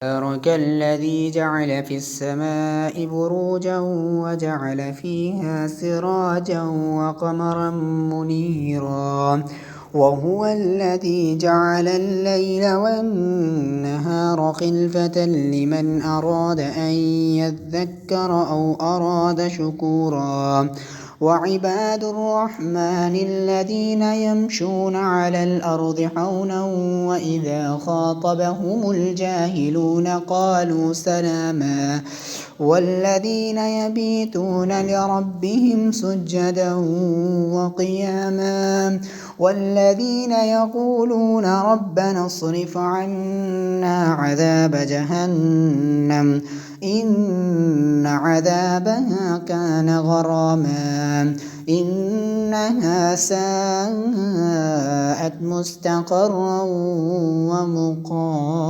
تبارك الذي جعل في السماء بروجا وجعل فيها سراجا وقمرا منيرا وهو الذي جعل الليل والنهار خلفة لمن أراد أن يذكر أو أراد شكورا وعباد الرحمن الذين يمشون على الأرض حونا وإذا خاطبهم الجاهلون قالوا سلاما والذين يبيتون لربهم سجدا وقياما والذين يقولون ربنا اصرف عنا عذاب جهنم إن عذابها كان غراما إنها ساءت مستقرا ومقاما.